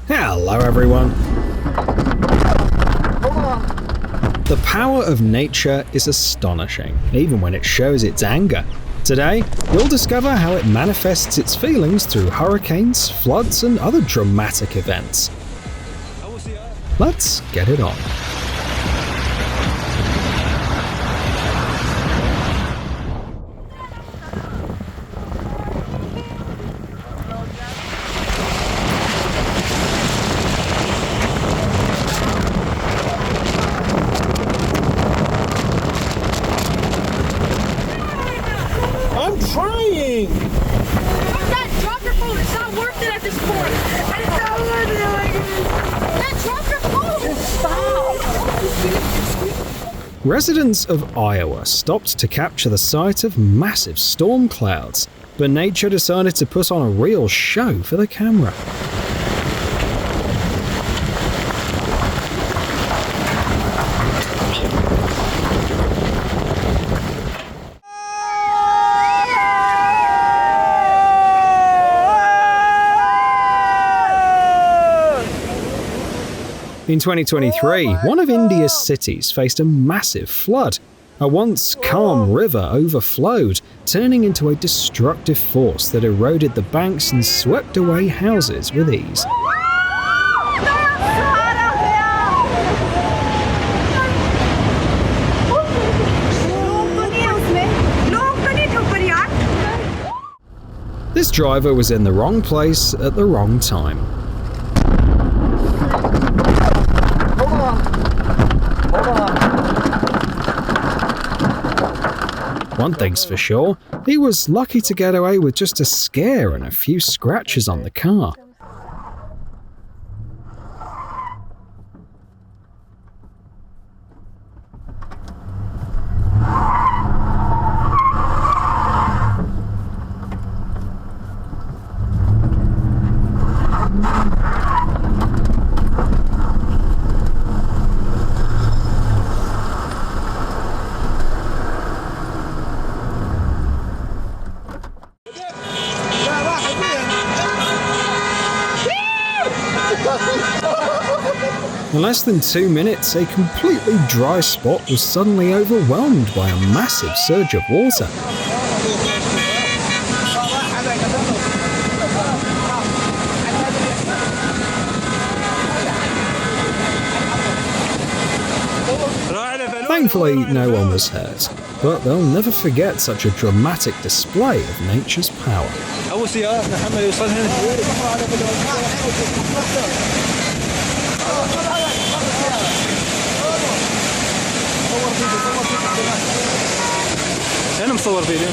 Hello everyone! The power of nature is astonishing, even when it shows its anger. Today, you'll discover how it manifests its feelings through hurricanes, floods, and other dramatic events. Let's get it on. I'm trying! Dad, drop your phone. It's not worth it at this point. It's not worth it. Dad, drop your phone. Stop. Residents of Iowa stopped to capture the sight of massive storm clouds, but nature decided to put on a real show for the camera. In 2023, one of India's cities faced a massive flood. A once calm river overflowed, turning into a destructive force that eroded the banks and swept away houses with ease. This driver was in the wrong place at the wrong time. One thing's for sure, he was lucky to get away with just a scare and a few scratches on the car. In less than 2 minutes, a completely dry spot was suddenly overwhelmed by a massive surge of water. Thankfully, no one was hurt, but they'll never forget such a dramatic display of nature's power. أنا مصور فيديو.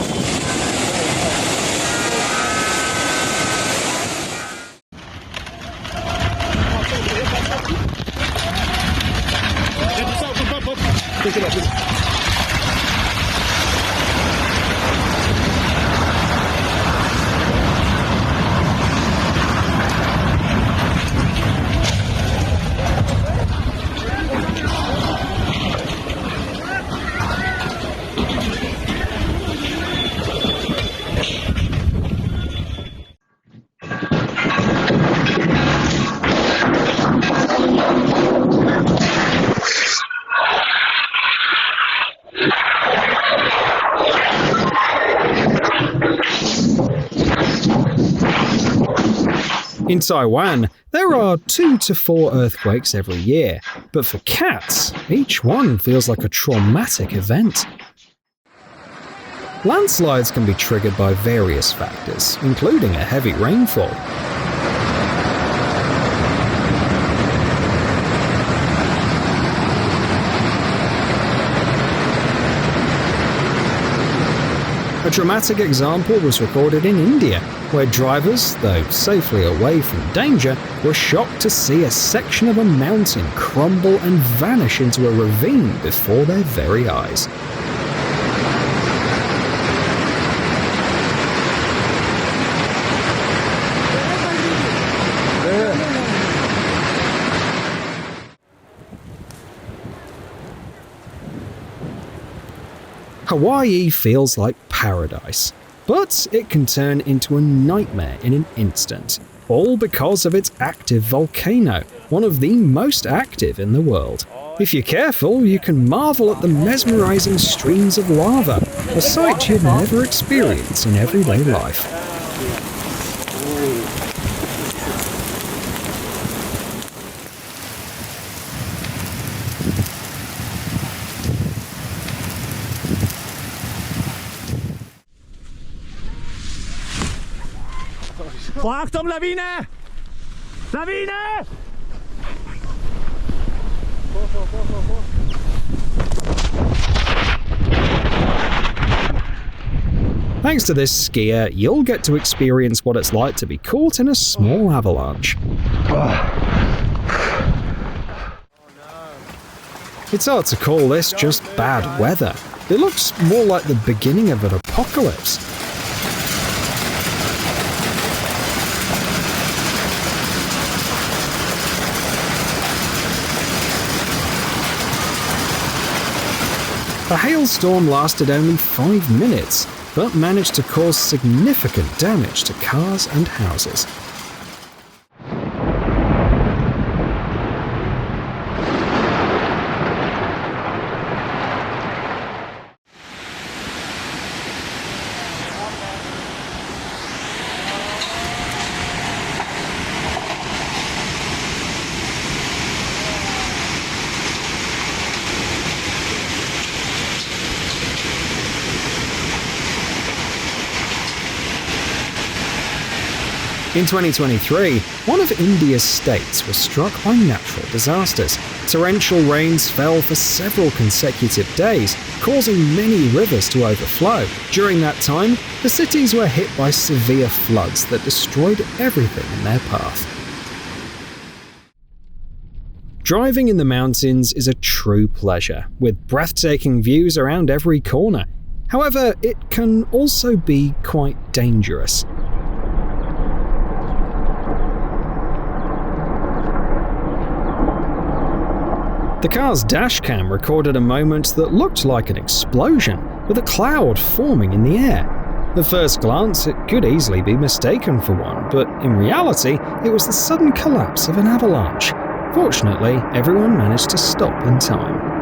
In Taiwan, there are 2 to 4 earthquakes every year, but for cats, each one feels like a traumatic event. Landslides can be triggered by various factors, including a heavy rainfall. A dramatic example was recorded in India, where drivers, though safely away from danger, were shocked to see a section of a mountain crumble and vanish into a ravine before their very eyes. Hawaii feels like paradise, but it can turn into a nightmare in an instant. all because of its active volcano, one of the most active in the world. If you're careful, you can marvel at the mesmerizing streams of lava, a sight you'd never experience in everyday life. Achtung, Lawine! Lawine! Thanks to this skier, you'll get to experience what it's like to be caught in a small avalanche. It's hard to call this just bad weather. It looks more like the beginning of an apocalypse. The hailstorm lasted only 5 minutes, but managed to cause significant damage to cars and houses. In 2023, one of India's states was struck by natural disasters. Torrential rains fell for several consecutive days, causing many rivers to overflow. During that time, the cities were hit by severe floods that destroyed everything in their path. Driving in the mountains is a true pleasure, with breathtaking views around every corner. However, it can also be quite dangerous. The car's dashcam recorded a moment that looked like an explosion, with a cloud forming in the air. At first glance, it could easily be mistaken for one, but in reality, it was the sudden collapse of an avalanche. Fortunately, everyone managed to stop in time.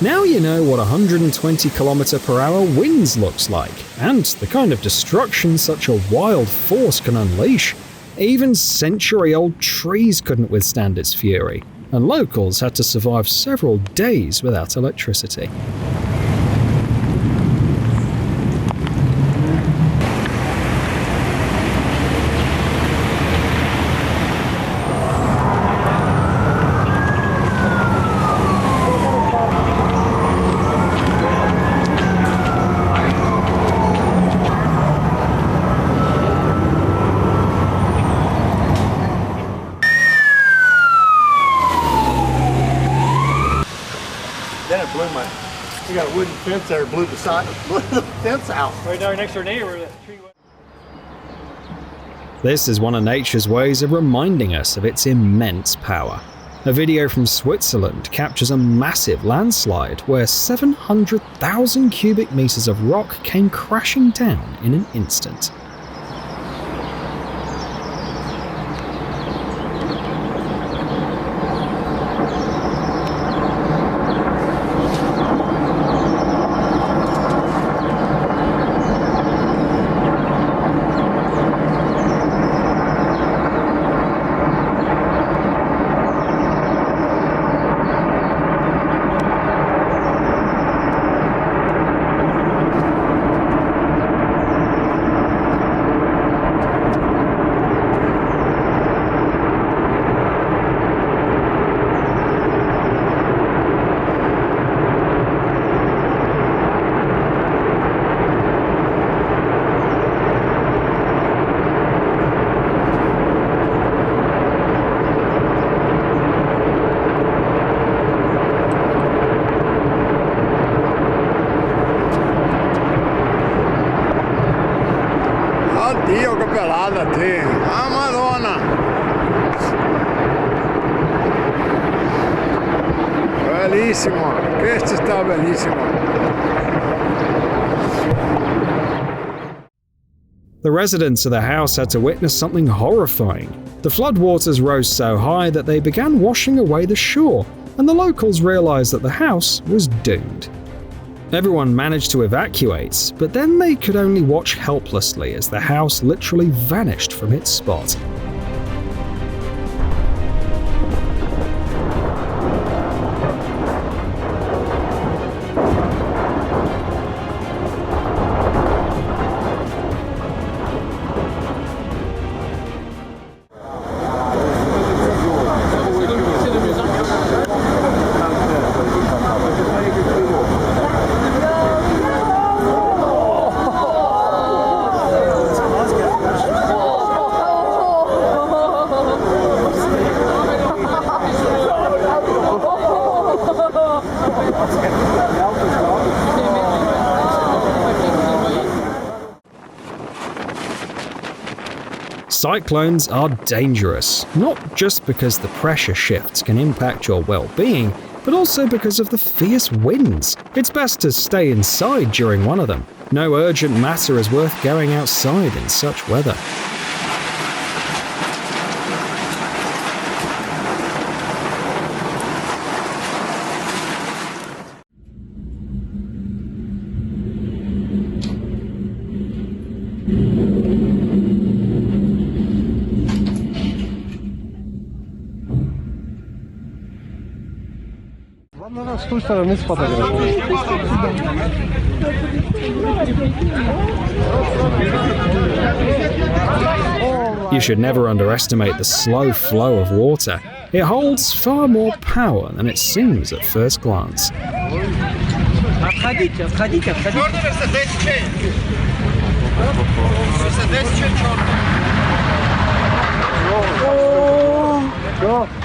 Now you know what 120 km/h winds looks like, and the kind of destruction such a wild force can unleash. Even century-old trees couldn't withstand its fury, and locals had to survive several days without electricity. We got a wooden fence there, blew the fence out. Right there next to our neighbor, that tree. This is one of nature's ways of reminding us of its immense power. A video from Switzerland captures a massive landslide where 700,000 cubic meters of rock came crashing down in an instant. pelada tem. Ah, Madonna! Bellissimo! Questo sta bellissimo! The residents of the house had to witness something horrifying. The floodwaters rose so high that they began washing away the shore, and the locals realized that the house was doomed. Everyone managed to evacuate, but then they could only watch helplessly as the house literally vanished from its spot. Cyclones are dangerous, not just because the pressure shifts can impact your well-being, but also because of the fierce winds. It's best to stay inside during one of them. No urgent matter is worth going outside in such weather. You should never underestimate the slow flow of water. It holds far more power than it seems at first glance.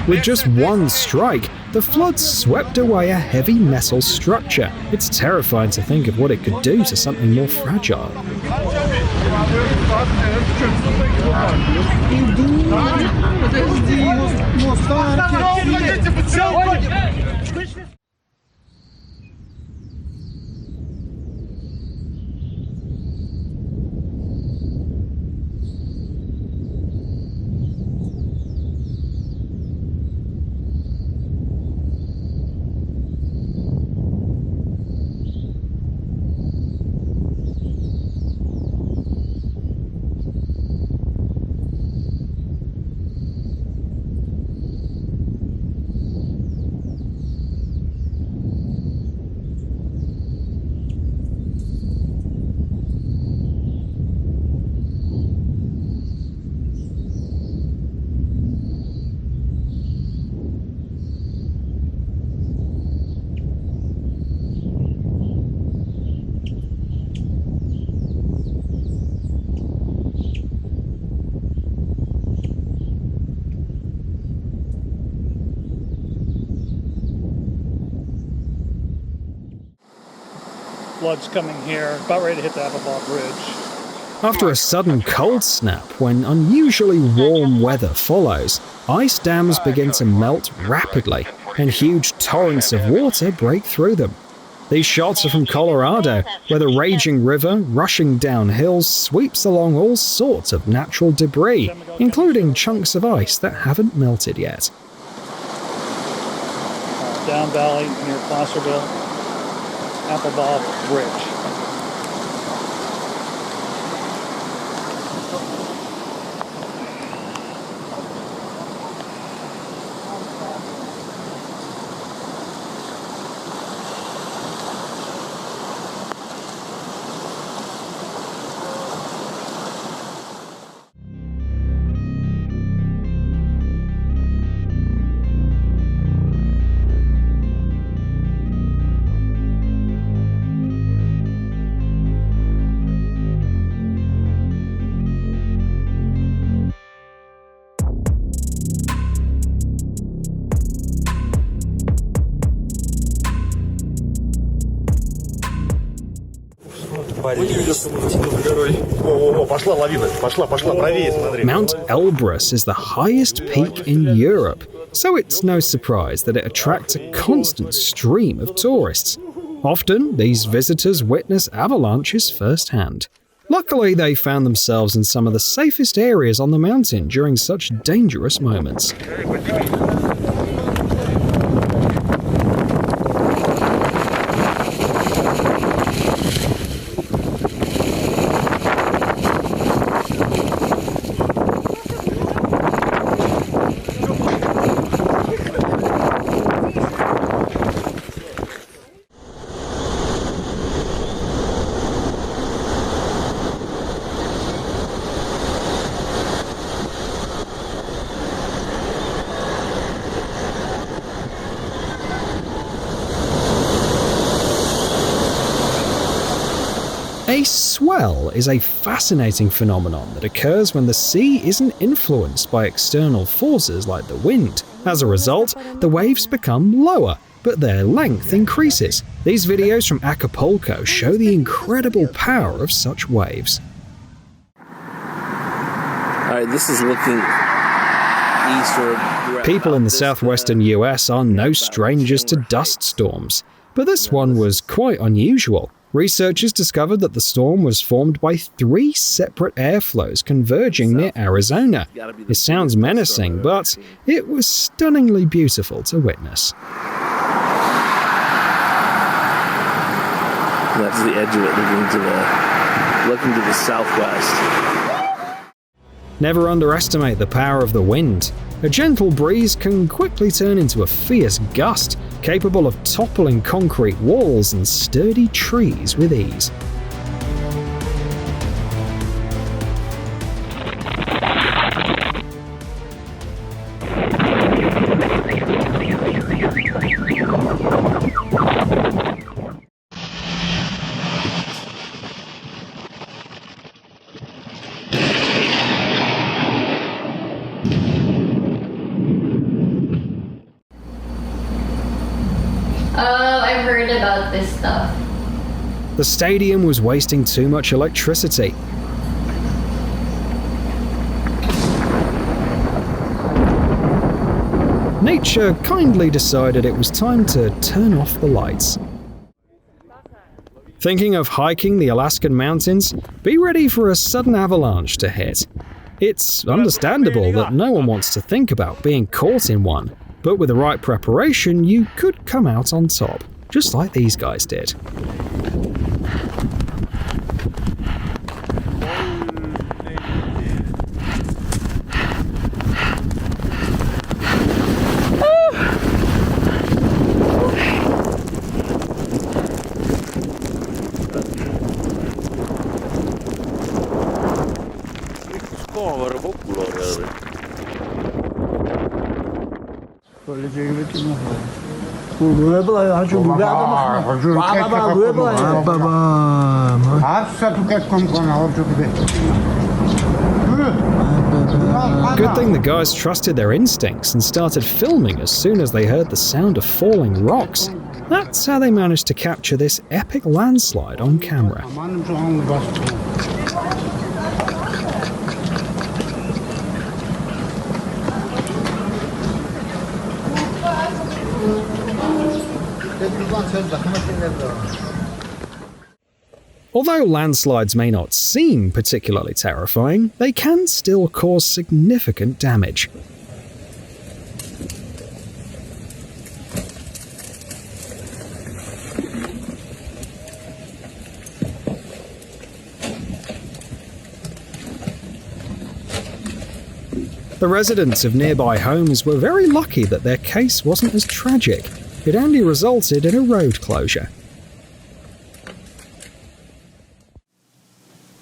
With just one strike, the flood swept away a heavy metal structure. It's terrifying to think of what it could do to something more fragile. Flood's coming here, about ready to hit the Avalanche Bridge. After a sudden cold snap, when unusually warm weather follows, ice dams begin to melt rapidly, and huge torrents of water break through them. These shots are from Colorado, where the raging river, rushing down hills, sweeps along all sorts of natural debris, including chunks of ice that haven't melted yet. Down valley near Placerville, Avalanche Bridge. Пошла лавина, пошла, правее смотри. Mount Elbrus is the highest peak in Europe, so it's no surprise that it attracts a constant stream of tourists. Often, these visitors witness avalanches firsthand. Luckily, they found themselves in some of the safest areas on the mountain during such dangerous moments. A swell is a fascinating phenomenon that occurs when the sea isn't influenced by external forces like the wind. As a result, the waves become lower, but their length increases. These videos from Acapulco show the incredible power of such waves. Alright, this is looking eastward. People in the southwestern US are no strangers to dust storms, but this one was quite unusual. Researchers discovered that the storm was formed by 3 separate airflows converging near Arizona. It sounds menacing, but it was stunningly beautiful to witness. That's the edge of it, looking to the southwest. Never underestimate the power of the wind. A gentle breeze can quickly turn into a fierce gust, capable of toppling concrete walls and sturdy trees with ease. I've heard about this stuff. The stadium was wasting too much electricity. Nature kindly decided it was time to turn off the lights. Thinking of hiking the Alaskan mountains? Be ready for a sudden avalanche to hit. It's understandable that no one wants to think about being caught in one, but with the right preparation, you could come out on top, just like these guys did. Good thing the guys trusted their instincts and started filming as soon as they heard the sound of falling rocks. That's how they managed to capture this epic landslide on camera. Although landslides may not seem particularly terrifying, they can still cause significant damage. The residents of nearby homes were very lucky that their case wasn't as tragic. It only resulted in a road closure.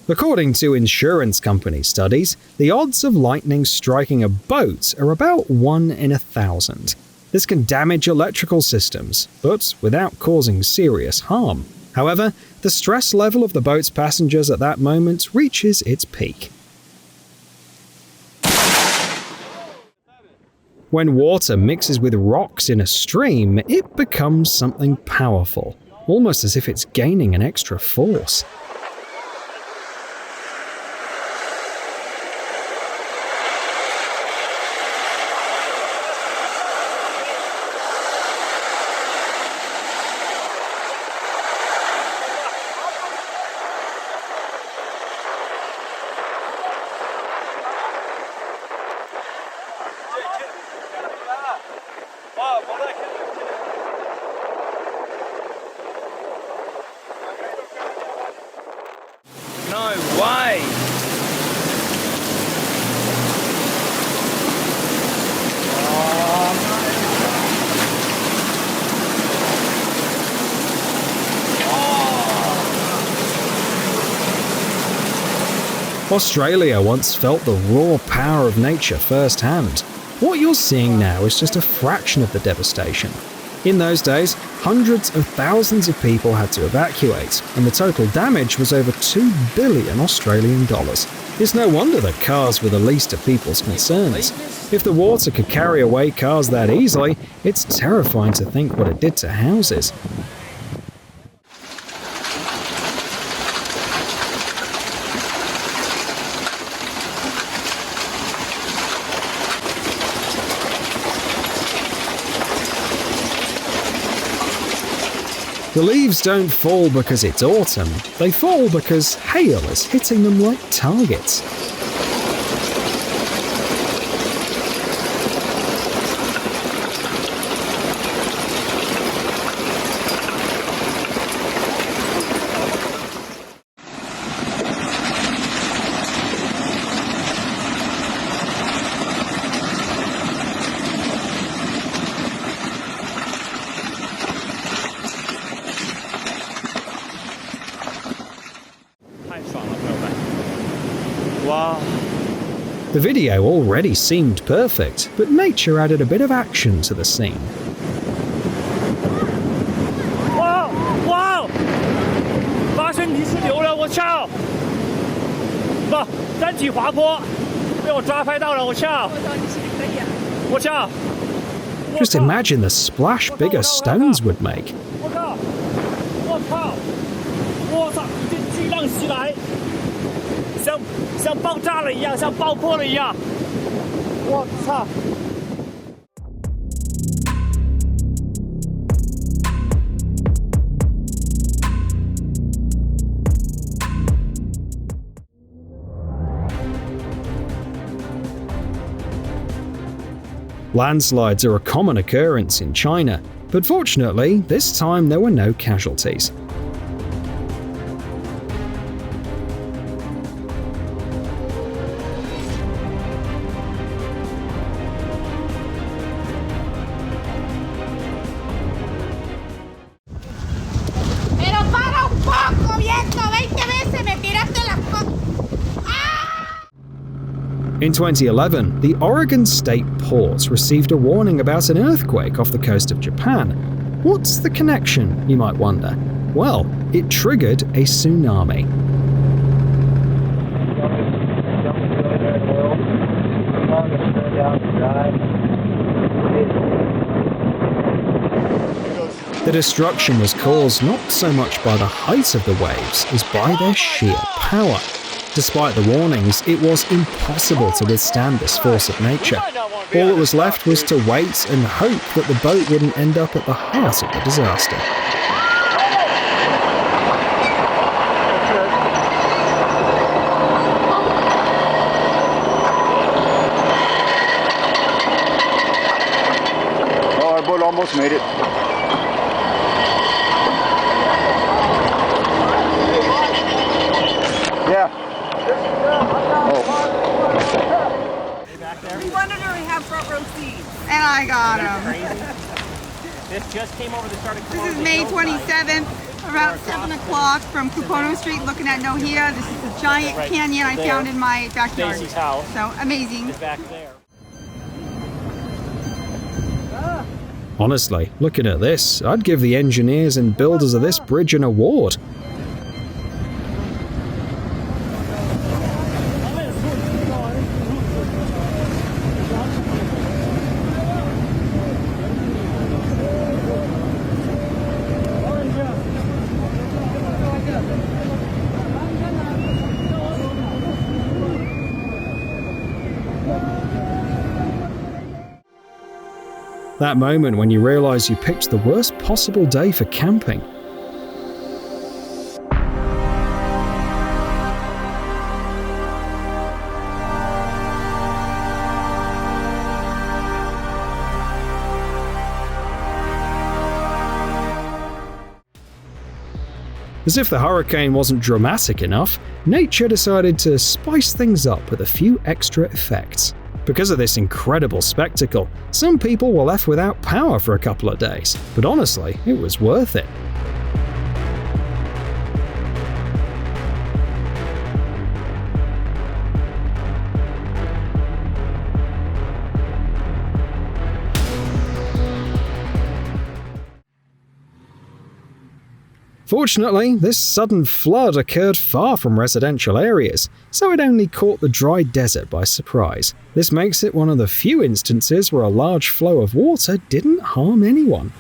According to insurance company studies, the odds of lightning striking a boat are about 1 in 1,000. This can damage electrical systems, but without causing serious harm. However, the stress level of the boat's passengers at that moment reaches its peak. When water mixes with rocks in a stream, it becomes something powerful, almost as if it's gaining an extra force. Why? Australia once felt the raw power of nature firsthand. What you're seeing now is just a fraction of the devastation. In those days, hundreds of thousands of people had to evacuate, and the total damage was over 2 billion Australian dollars. It's no wonder that cars were the least of people's concerns. If the water could carry away cars that easily, it's terrifying to think what it did to houses. The leaves don't fall because it's autumn, they fall because hail is hitting them like targets. The video already seemed perfect, but nature added a bit of action to the scene. Wow! Wow! 发生泥石流了，我操！不，单体滑坡，被我抓拍到了，我操！我操！ Just imagine the splash bigger stones would make. 我靠！我靠！我操！这巨浪袭来，像爆炸了一样，像爆破了一样。我操！ Landslides are a common occurrence in China, but fortunately, this time there were no casualties. Pero para un poco, viento, 20 veces me tiraste las cosas. In 2011, the Oregon State Port received a warning about an earthquake off the coast of Japan. What's the connection, you might wonder? Well, it triggered a tsunami. The destruction was caused not so much by the height of the waves as by their sheer power. Despite the warnings, it was impossible to withstand this force of nature. All that was left was to wait and hope that the boat wouldn't end up at the heart of the disaster. Oh, our boat almost made it. Yeah. We wanted her to have front row seats. And I got him. This just came over the start of This is May 27th, around 7 o'clock from Kupono Street looking at Nohea. This is a giant canyon I found in my backyard. Stacy's house So amazing. is back there. Honestly, looking at this, I'd give the engineers and builders of this bridge an award. That moment when you realise you picked the worst possible day for camping. As if the hurricane wasn't dramatic enough, nature decided to spice things up with a few extra effects. Because of this incredible spectacle, some people were left without power for a couple of days, but honestly, it was worth it. Fortunately, this sudden flood occurred far from residential areas, so it only caught the dry desert by surprise. This makes it one of the few instances where a large flow of water didn't harm anyone.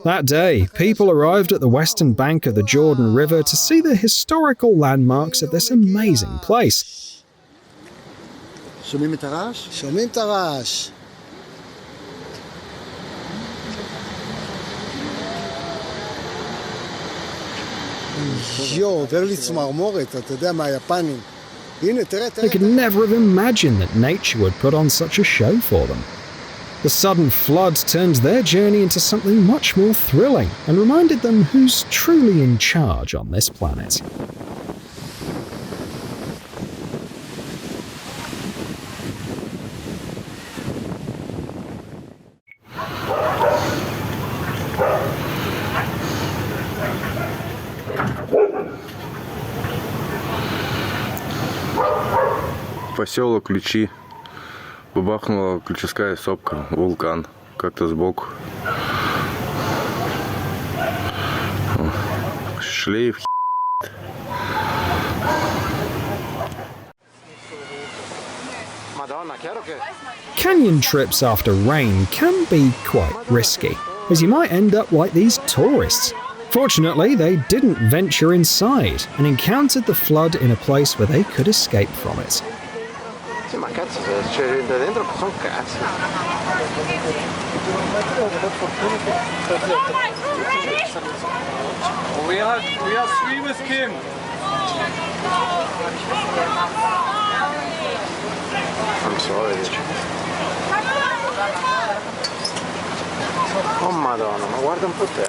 That day, people arrived at the western bank of the Jordan River to see the historical landmarks of this amazing place. שומעים את הרעש? שומעים את הרעש. עובר לי צמרמורת, אתה יודע, מהיפנים. הנה, תראה. They could never have imagined that nature would put on such a show for them. The sudden flood turned their journey into something much more thrilling and reminded them who's truly in charge on this planet. Поселок Ключи. Бабахнула ключевская сопка, вулкан, как-то сбоку. Шлейф. Canyon trips after rain can be quite risky, as you might end up like these tourists. Fortunately, they didn't venture inside and encountered the flood in a place where they could escape from it. Sì, ma cazzo, se c'è da dentro sono cazzi. We are swimmers, Kim. I'm sorry. Oh Madonna, ma guarda un po' te.